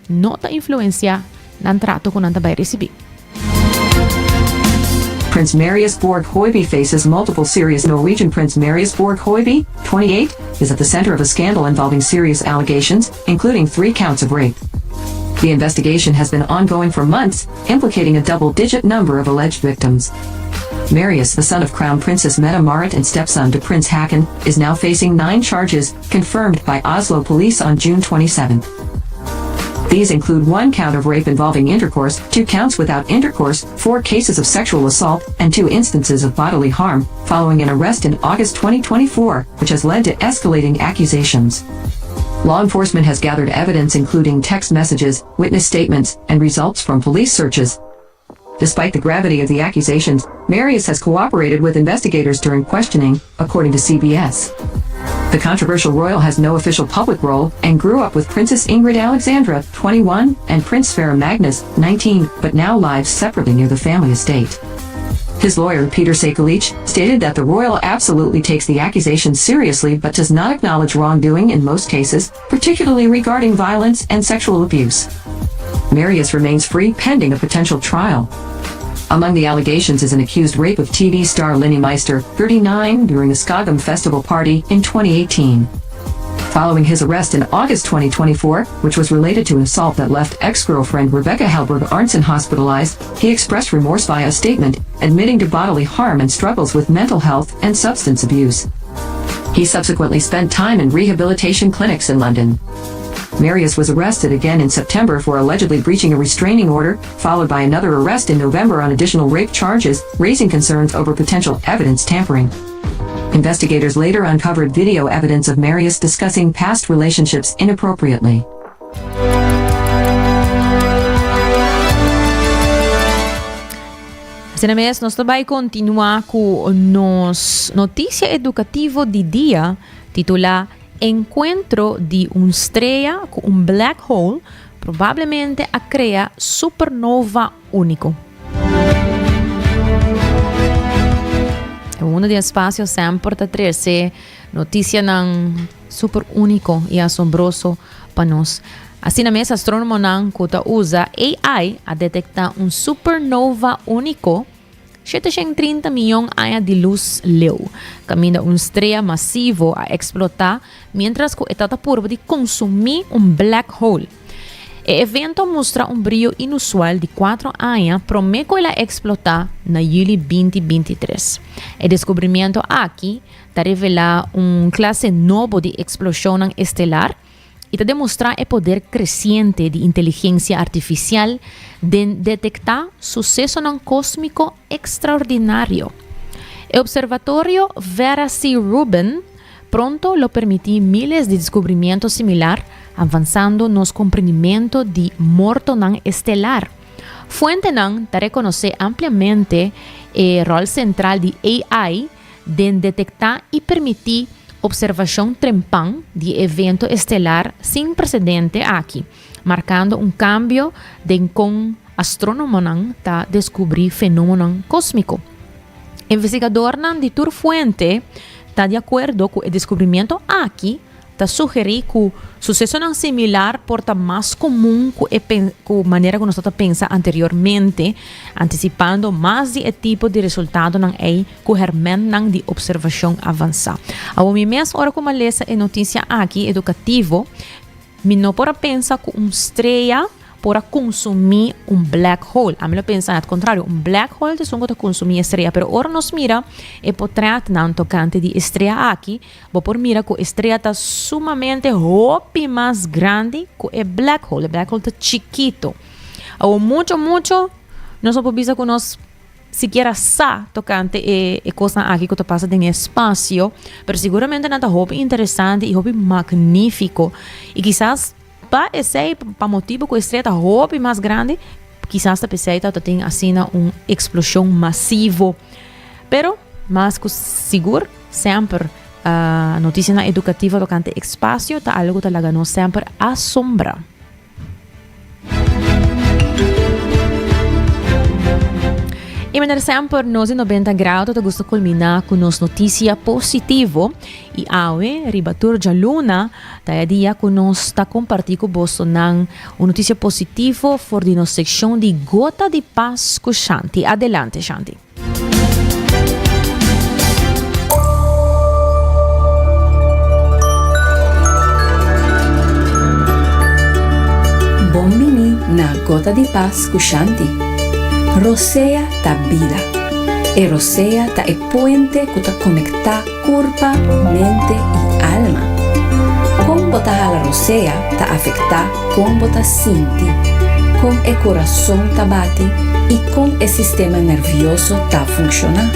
[SPEAKER 9] não influencia no trato que não vai receber.
[SPEAKER 21] Prince Marius Borg Høiby faces multiple serious. Norwegian Prince Marius Borg Høiby, 28, is at the center of a scandal involving serious allegations, including 3 counts of rape. The investigation has been ongoing for months, implicating a double-digit number of alleged victims. Marius, the son of Crown Princess Mette-Marit and stepson to Prince Haakon, is now facing 9 charges, confirmed by Oslo police on June 27th. These include 1 count of rape involving intercourse, 2 counts without intercourse, 4 cases of sexual assault, and 2 instances of bodily harm, following an arrest in August 2024, which has led to escalating accusations. Law enforcement has gathered evidence including text messages, witness statements, and results from police searches. Despite the gravity of the accusations, Marius has cooperated with investigators during questioning, according to CBS. The controversial royal has no official public role and grew up with Princess Ingrid Alexandra, 21, and Prince Sverre Magnus, 19, but now lives separately near the family estate. His lawyer, Peter Sekulic, stated that the royal absolutely takes the accusations seriously but does not acknowledge wrongdoing in most cases, particularly regarding violence and sexual abuse. Marius remains free pending a potential trial. Among the allegations is an accused rape of TV star Linny Meister, 39, during a Skogum festival party in 2018. Following his arrest in August 2024, which was related to an assault that left ex-girlfriend Rebecca Hellberg Arntzen hospitalized, he expressed remorse via a statement, admitting to bodily harm and struggles with mental health and substance abuse. He subsequently spent time in rehabilitation clinics in London. Marius was arrested again in September for allegedly breaching a restraining order, followed by another arrest in November on additional rape charges, raising concerns over potential evidence tampering. Investigators later uncovered video evidence of Marius discussing past relationships inappropriately.
[SPEAKER 9] Assim mesmo, nós também continuamos com nossa notícia educativa de dia, titulada Encuentro de uma estrela com um black hole, provavelmente a criar supernova único. O mundo do espaço sempre traz notícia super único e assombroso para nós. Assim mesmo, astrônomo usa AI a detectar um supernova único 730 milhões de anos de luz leu, caminha uma estrela massiva a explotar, mientras que está por de consumir um black hole. O evento mostra um brilho inusual de 4 anos promete ela explotar na julho 2023. O descobrimento aqui está revela classe novo de explosão estelar e está demonstrar o poder crescente de inteligência artificial de detectar sucesso cósmico extraordinário. O observatório Vera C. Rubin pronto lo permitiu miles de descobrimentos similares, avançando nos compreendimento de morto estelar. Fuente está reconhecer ampliamente o rol central de AI de detectar e permitir observação trempão de evento estelar sem precedente aqui, marcando cambio de como astrônomo está descobrir fenômeno cósmico. Investigador de Tur Fuente está de acordo com o descobrimento aqui, está sugerir que o sucesso similar porta mais comum com a maneira que nós pensamos anteriormente, antecipando mais de tipo de resultado com o germen de observação avançada. Ao mesmo hora como lesa a notícia aqui, educativo, me não pode pensar que estrela para consumir black hole. A mim pensa ao contrário, black hole é para consumir estrela, pero ora nos mira e portrait tocante de estrela aqui, por mira que a estrela está sumamente mais grande que o black hole. O black hole está chiquito. Ou muito, nós podemos que nós siquiera sa tocante e coisa aqui que passa no espaço, pero seguramente nada hobby interessante e hobby magnífico. E quizás para esse motivo que a estrela é mais grande, quizás a pessoa tem assim explosão massiva. Pero, mas que seguro, sempre a notícia educativa tocante espaço está algo que nos sempre assombra. E maneira sempre nós em 90 graus te gosto culminar com nos notícia positivo e awe ribatur ja luna ta dia que nós está compartilhando com você uma notícia positiva for de nossa seção de Gota de Paz com Shanti. Adelante, Shanti.
[SPEAKER 1] Bom-vindo na Gota de Paz com Shanti. Rosea ta vida. E Rosea ta e puente que ta conecta corpo, mente e alma. Como bota hala Rosea ta afecta como bota sinti, como e coração ta bate e como e sistema nervioso ta funciona.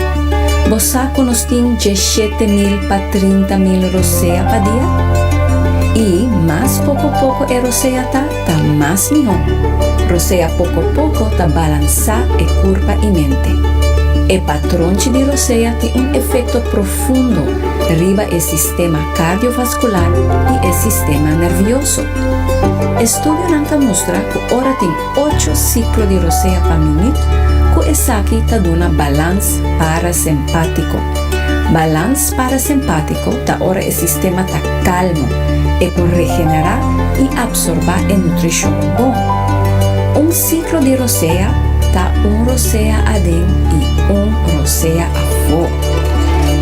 [SPEAKER 1] Você conosco 17.000 para 30.000 Rosea pa dia? E mais pouco e Rosea ta mais melhor. Rosea pouco ta balança e corpo e mente. E patrão de Rosea tem efeito profundo riba o sistema cardiovascular e o sistema nervioso. Estudo mostra que ora tem 8 ciclos de Rosea por minuto, que essa aqui ta dona balance parasimpático. Balance parasimpático ta ora o sistema ta calmo e por regenerar e absorver a nutrição bom. Ciclo de Rosea tá Rosea adentro e Rosea afora.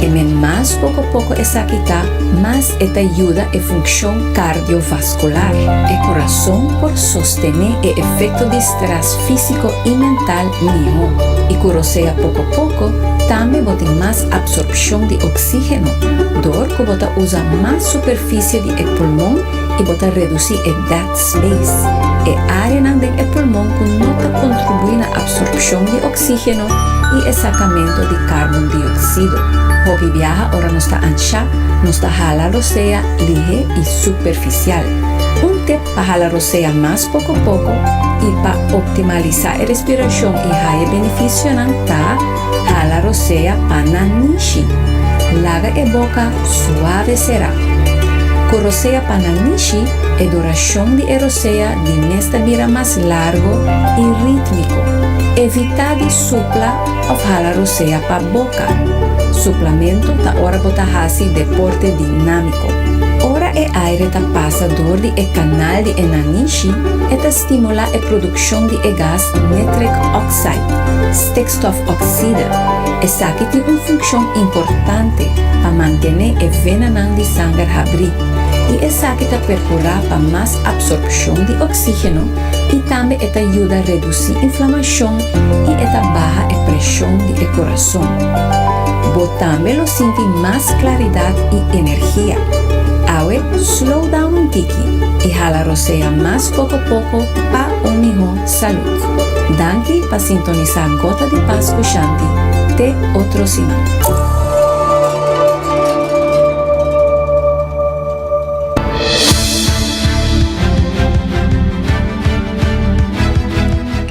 [SPEAKER 1] E mais pouco essa aqui tá, mais esta ajuda a função cardiovascular e coração por sostener o efeito de estresse físico e mental melhor. E com Rosea pouco também tem mais absorção de oxígeno, dor que bota usa mais superfície de pulmão e bota reduzir dead space. E área do pulmão que nota contribui na absorção de oxígeno e sacamento de carbono dióxido. Hobby viaja ora nos está ancha, nos está jala Rosea lige e superficial. Tip para jala Rosea mais pouco e para optimalizar a respiração e haya benefício tá jala Rosea pananishi. Laga e boca suave será. Com Rosea pananishi, a duração de Rosea de nesta vira mais largo e rítmico. Evitar de supla of jala Rosea para boca. Suplemento ta ora bota hasi deporte dinâmico. Ora e aire ta passa dor de canal de enanishi e ta estimula a produção de gás nitric oxide, stickstoff oxida. Essa aqui tem uma função importante para manter a vena de sangue abrir e essa que está percurar para mais absorção de oxígeno e também esta ajuda a reduzir inflamação e esta baixa a pressão do coração. Você também lo sente mais claridade e energia. Awe slow down um tique e jala roceia mais pouco a pouco para melhor saúde. Danke para sintonizar Gota de Paz com Shanti. Te outro semana.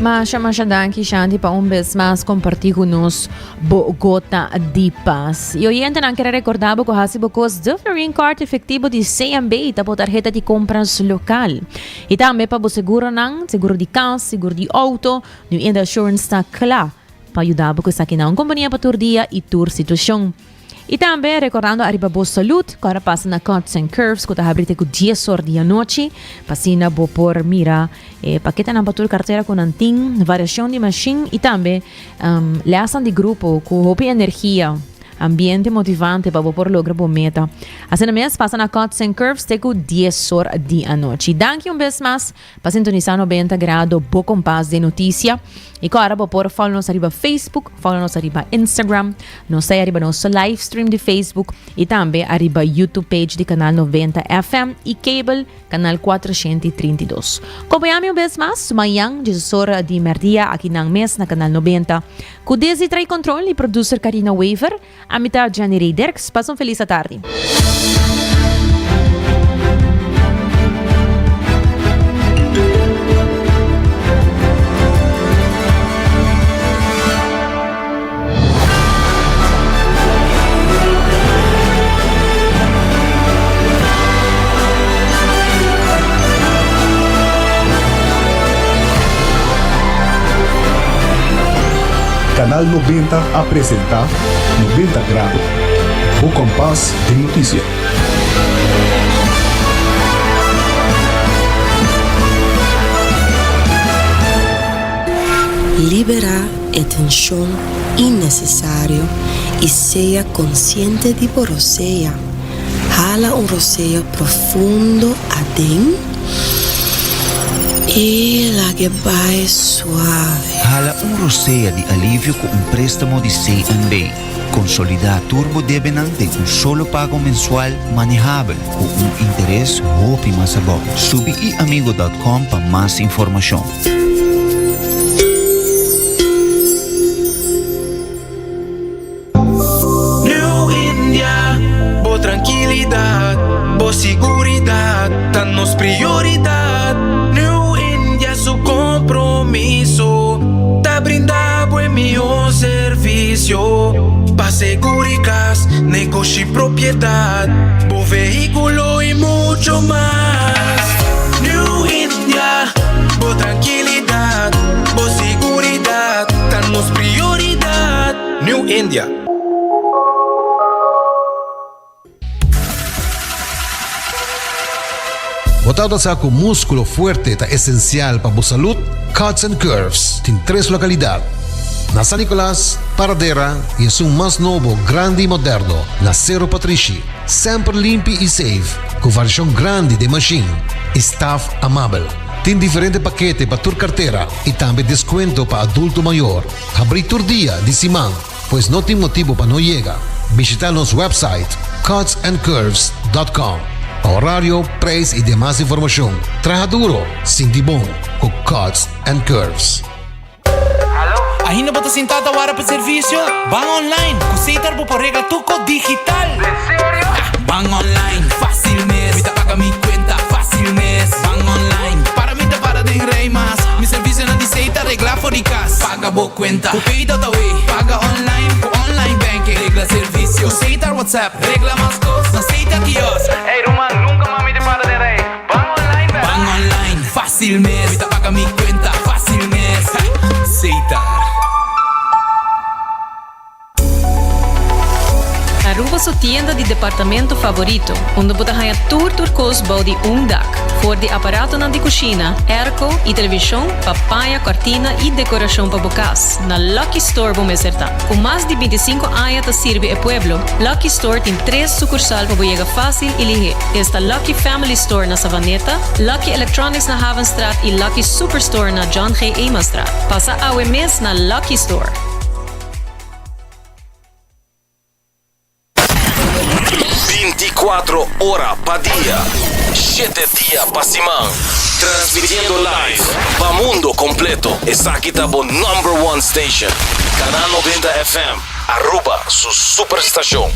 [SPEAKER 9] Masha danke Shanti para vez mais compartilhar conosco Gota de Paz. E oyente não quer recordar que há bocos different card efetivo de CMB para tarjeta de compras local. E também para o seguro de casa, seguro de auto, no ainda insurance está claro para ajudar porque está aqui na companhia para tur dia e tur situação. E também recordando a boa saúde, que agora passa na Cuts and Curves, que está abrindo com 10 horas da noite, passina bo por mira, paqueta na batura carteira com antim, variação de machine e também leação de grupo com hopi energia, ambiente motivante para por lograr boa meta. Assim mesmo passa na Cuts and Curves, tem com 10 horas da noite. Danke vez mais, para sintonizar 90 graus, boa compás de notícia. E agora por follow nos arriba Facebook, follow nos arriba Instagram, nos arriba nosso live stream de Facebook e também arriba YouTube page de canal 90 FM e cable canal 432. Acompanhame vez mais, amanhã, 16 de merdia aqui na mês na canal 90. Com Desi Trai Control e producer Karina Waver, a mitad Gianni Reiderks, passam feliz tarde.
[SPEAKER 8] Canal 90 apresenta 90 grados. O compás de notícia.
[SPEAKER 5] Libera a tensão innecessária e seja consciente de roceia. Jala roceio profundo adentro. E la que vai suave.
[SPEAKER 6] Hala roceia de alívio com préstamo de CMB. Consolidar turbo debenante tem solo pago mensual manejável com interés hopi mais bom. Subiiamigo.com para mais informação.
[SPEAKER 3] New India, boa tranquilidade, boa seguridade, tá nos prioridade. New India, su compromiso, tá brindar buen mejor servicio. Pa seguridad, negocio y propiedad, bo vehículo y mucho más. New India, bo tranquilidad, bo seguridad, danos prioridad. New India.
[SPEAKER 4] Botado sa com músculo fuerte ta essencial para a saúde, Cuts and Curves tem 3 localidades. Na San Nicolás, Paradera e é mais novo, grande e moderno, na Cerro Patrici. Sempre limpo e safe, com variação grande de machine. Staff amável. Tem diferentes paquetes para tua carteira e também desconto para adulto maior. Abrir tur dia de semana, pois não tem motivo para não chegar. Visitar nosso website cutsandcurves.com. Horário, preço e demais informação. Traja duro, sinti bom, com Cuts and Curves.
[SPEAKER 3] Ainda bota sentada agora para serviço? Van online, cositar por regla tuco digital. ¿En serio? Van online, fácil mes. Mita paga mi cuenta, fácil mes. Van online, para mí te para de rey más. Mi servicio no dice regla fóricas. Paga bo cuenta, copita da way. Paga online, con online banking. Regla servicio, cositar WhatsApp. Regla más cosas, cositar kiosco. Ey, Roman, nunca mami te para de rey. Van online, van online, fácil mes. Mita paga mi cuenta, fácil mes. Cositar.
[SPEAKER 14] Aruba su tienda de departamento favorito, onde você ganha tour turcos body dak, for de aparato na de cozinha, airco e televisão, papaya, cortina e decoração para bocas. Na Lucky Store vamos acertar. Com mais de 25 anos de sirve e pueblo, Lucky Store tem 3 sucursal para chegar fácil e ligeiro. Esta Lucky Family Store na Savaneta, Lucky Electronics na Havenstraat e Lucky Superstore na John G. Emastraat. Passa a mes na Lucky Store.
[SPEAKER 7] 24 horas pa día, 7 días pa semana, transmitiendo live pa mundo completo. Es aquí tabo #1 station, Canal 90 FM, Aruba, su superestación.